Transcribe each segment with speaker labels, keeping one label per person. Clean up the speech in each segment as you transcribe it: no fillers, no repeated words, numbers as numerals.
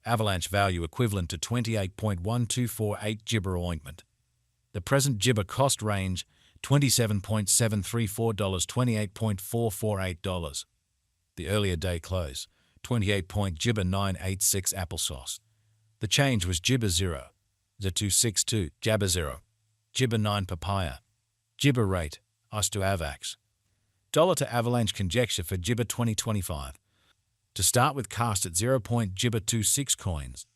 Speaker 1: Avalanche value equivalent to 28.1248 gibber ointment. The present gibber cost range $27.734 $28.448. The earlier day close gibber 986 applesauce. The change was gibber 0, Z262, jabber 0, gibber 9 papaya. Gibber rate, US to Avax. Dollar to Avalanche conjecture for gibber 2025. To start with, cast at 0.gibber 26 coins.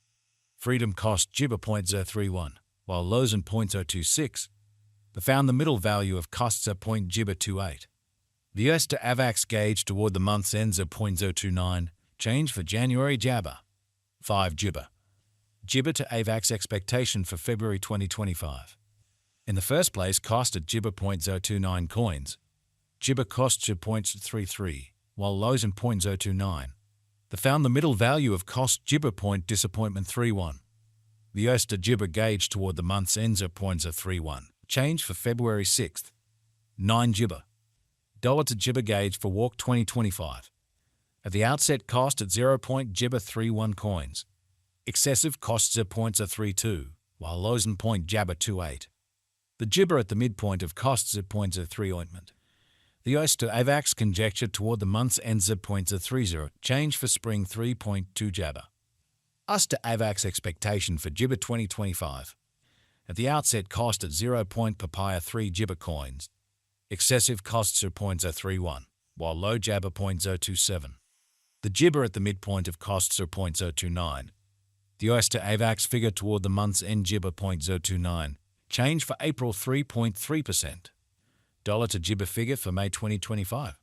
Speaker 1: Freedom cost gibber 0.031, while lows and 0.026. They found the middle value of costs at gibber 28. The US to Avax gauge toward the month's ends at 0.029. Change for January jabber 5 gibber. Gibber to Avax expectation for February 2025. In the first place, cost at gibber 0.029 coins. Gibber costs at 0.33, while lows in 0.029. They found the middle value of cost gibber point disappointment 31. The US to gibber gauge toward the month's ends at 0.031. Change for February 6th. 9 gibber. Dollar to gibber gauge for walk 2025. At the outset, cost at 0.gibber 31 coins. Excessive costs at 0.032, while lows in jabber 28. The gibber at the midpoint of costs at 0.03 ointment. The US to Avax conjecture toward the month's ends at 0.30. Change for spring 3.2 jabber. US to Avax expectation for gibber 2025. At the outset, cost at 0. papaya 3 gibber coins. Excessive costs are 0.031, while low jabber 0.027. The gibber at the midpoint of costs are 0.029. The US to Avax figure toward the month's end gibber 0.029. Change for April 3.3%. Dollar to gibber figure for May 2025.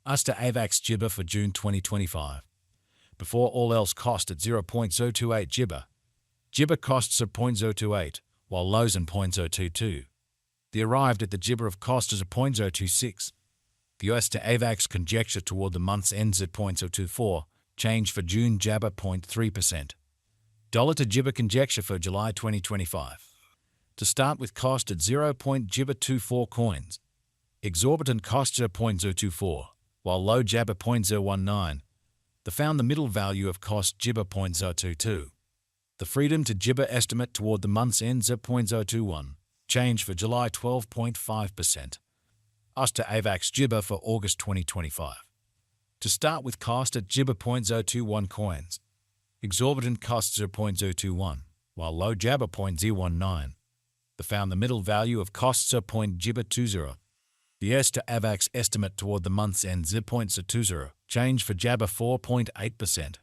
Speaker 1: US to Avax gibber for June 2025. Before all else, cost at 0.028 gibber. Gibber costs are 0.028, while lows in 0.022. The arrived at the gibber of cost is a 0.026. The US to Avax conjecture toward the month's ends at 0.024. Change for June jabber 0.3%. Dollar to gibber conjecture for July 2025. To start with, cost at 0.gibber 24 coins. Exorbitant costs are 0.024, while low jabber 0.019. They found the middle value of cost gibber 0.022. The freedom to gibber estimate toward the month's ends at 0.021. Change for July 12.5%. US to Avax gibber for August 2025. To start with, cost at gibber 0.021 coins. Exorbitant costs are 0.021, while low jabber 0.019. They found the middle value of costs are gibber 20. The US to Avax estimate toward the month's end 0.020. Change for jabber 4.8%.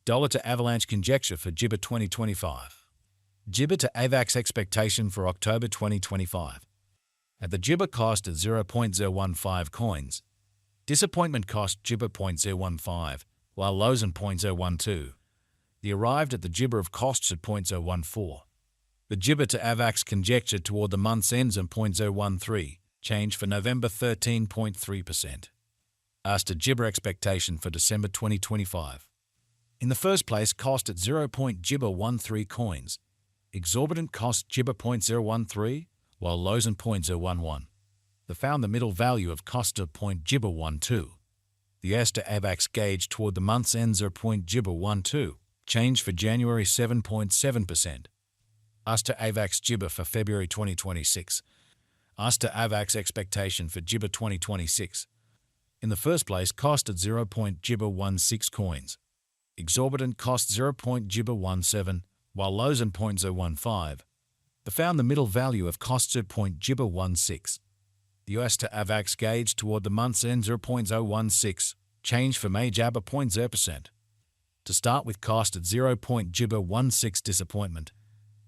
Speaker 1: Dollar to Avalanche conjecture for gibber 2025. Gibber to Avax expectation for October 2025. At the gibber cost at 0.015 coins. Disappointment cost gibber 0.015, while lows in 0.012. The arrived at the gibber of costs at 0.014. The gibber to Avax conjecture toward the month's ends at 0.013. Change for November 13.3%. US to gibber expectation for December 2025. In the first place, cost at 0.gibber 13 coins. Exorbitant cost gibber 0.013, while lows in 0.011. They found the middle value of cost at gibber 12. The US to Avax gauge toward the month's ends are gibber 12. Change for January 7.7%. US to Avax gibber for February 2026. US to Avax expectation for gibber 2026. In the first place, cost at 0.gibber 16 coins. Exorbitant cost 0.gibber 17, while lows in 0.015. They found the middle value of costs at gibber 16. The US to Avax gauge toward the month's end 0.016. Change for May jabber 0.0%. To start with, cost at 0.gibber 16 disappointment.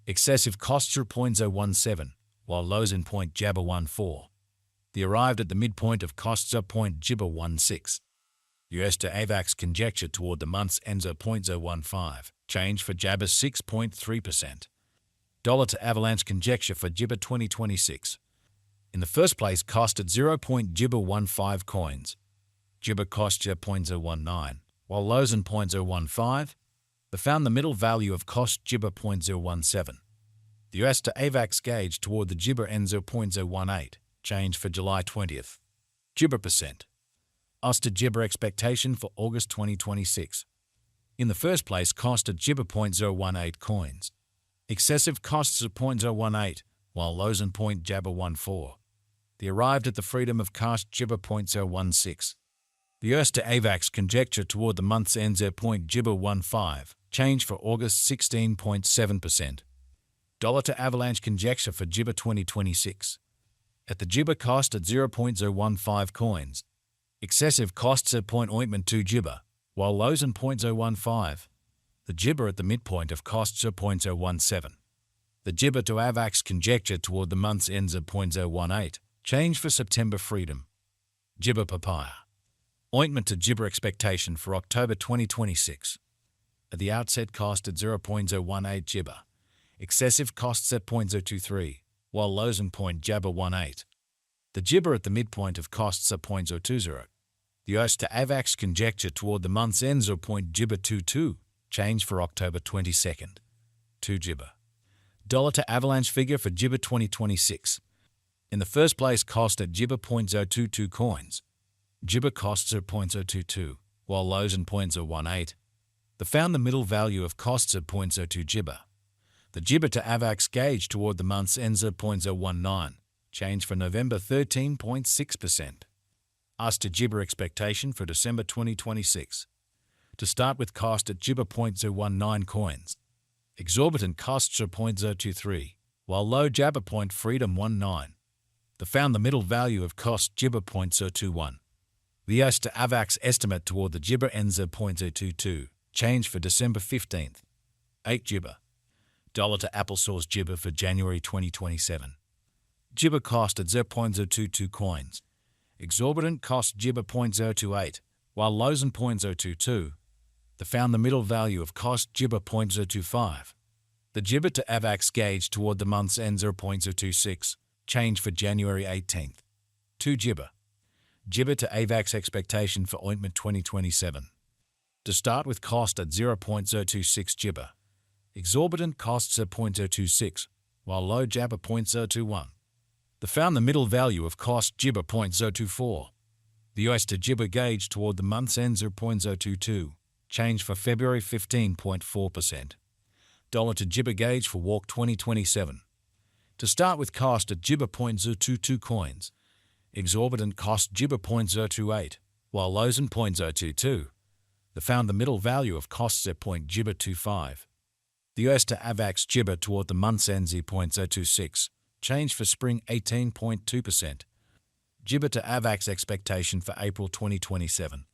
Speaker 1: Excessive costs are 0.017, while lows in jabber 14. The arrived at the midpoint of costs are gibber 16. US to Avax conjecture toward the month's ends are 0.015. Change for jabber 6.3%. Dollar to Avalanche conjecture for gibber 2026. In the first place, cost at 0.gibber 15 coins. Gibber cost 0.019, while lows in 0.015. They found the middle value of cost gibber 0.017. The US to Avax gauge toward the gibber ends 0.018. Change for July 20th. Gibber percent. US to gibber expectation for August 2026. In the first place, cost at Gibber 0.018 coins. Excessive costs of 0.018, while lows and .14. They arrived at the freedom of cost Gibber 0.016. The US to Avax conjecture toward the month's end .15, change for August 16.7%. Dollar to Avalanche conjecture for Gibber 2026. At the Gibber cost at 0.015 coins. Excessive costs at .2 Gibber, while lows and .015. The Gibber at the midpoint of costs of .017. The Gibber to Avax conjecture toward the month's ends of .018, change for September freedom. Gibber papaya. Ointment to Gibber expectation for October 2026. At the outset cost at 0.018 Gibber. Excessive costs at .023, while lows and .18. The Gibber at the midpoint of costs at .020. The US to Avax conjecture toward the month's ends of .Gibber22, change for October 22nd. 2 Gibber. Dollar to Avalanche figure for Gibber 2026. In the first place, cost at Gibber 0.022 coins. Gibber costs are 0.022, while lows and .018. They found the middle value of costs at 0.02 Gibber. The Gibber to Avax gauge toward the month's ends at 0.019, change for November 13.6%. Us to Gibber expectation for December 2026. To start with, cost at Gibber 0.019 coins. Exorbitant costs are 0.023, while low Jabber point freedom 19. They found the middle value of cost Gibber 0.021. The US to Avax estimate toward the Gibber ends at 0.022, change for December 15th. 8 Gibber. Dollar to applesauce Gibber for January 2027. Gibber cost at 0.022 coins. Exorbitant cost Gibber 0.028, while lows and .022. They found the middle value of cost Gibber 0.025. The Gibber to Avax gauge toward the month's end 0.026, change for January 18th. 2 Gibber. Gibber to Avax expectation for ointment 2027. To start with, cost at 0.026 Gibber. Exorbitant costs at 0.026, while low Jabber 0.021. They found the middle value of cost Gibber 0.024. The US to Gibber gauge toward the month's end 0.022, change for February 15.4%. Dollar to Gibber gauge for Walk 2027. To start with, cost at Gibber 0.022 coins. Exorbitant cost Gibber 0.028, while lows and .022. They found the middle value of costs at Gibber 25. The US to Avax Gibber toward the month's end 0.026, change for spring 18.2%. Gibber to Avax expectation for April 2027.